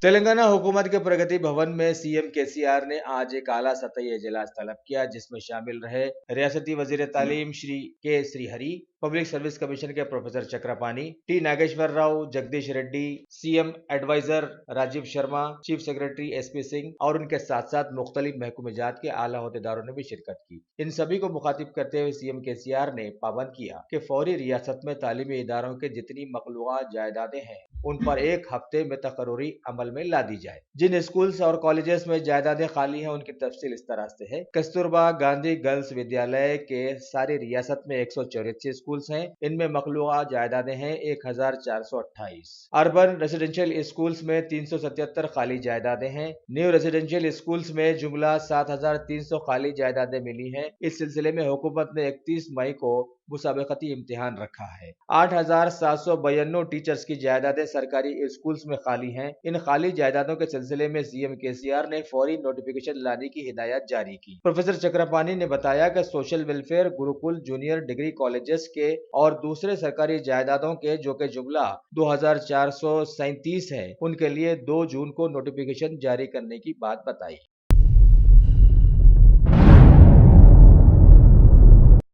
तेलंगाना हुकूमत के प्रगति भवन में सीएम केसीआर ने आज एक आला सतही इजलास तलब किया, जिसमें शामिल रहे रियासती वजीर तालीम Shri K Srihari, public service commission के professor Chakrapani, T Nageshwar Rao, Jagadish Reddy, CM adviser Rajiv Sharma, chief secretary SP Singh और उनके साथ साथ मुख्तलिफ महकूमजात के आला अहदेदारों ने भी शिरकत की। इन सभी को मुखातिब करते हुए सीएम केसीआर ने पाबंद किया कि फौरी रियासत में तालीमी इदारों के जितनी मखलूआ जायदादें हैं उन पर एक हफ्ते में तकर्रुरी अमल में ला दी जाए। जिन स्कूल्स और कॉलेजेस में जायदादें खाली हैं उनकी तफसील इस तरह से है। कस्तूरबा गांधी गर्ल्स विद्यालय के सारी रियासत में 184 स्कूल्स हैं। इनमें मखलूआ जायदादें हैं 1428। अर्बन रेसिडेंशियल स्कूल्स में 377 खाली जायदादें हैं। न्यू रेसिडेंशियल स्कूल्स में जुमला 7300 खाली जायदादें मिली हैं। इस सिलसिले में हुकूमत ने 31 मई को मुसाबकती इम्तिहान रखा है। 8792 टीचर्स की जायदादें सरकारी स्कूल्स में खाली हैं। इन खाली जायदादों के सिलसिले में सीएम केसीआर ने फौरी नोटिफिकेशन लाने की हिदायत जारी की। प्रोफेसर चक्रपाणी ने बताया कि social welfare, Gurukul, junior degree colleges के और दूसरे सरकारी जायदादों के जो कि जुमला 2437 है, उनके लिए 2 जून को नोटिफिकेशन जारी करने की बात बताई।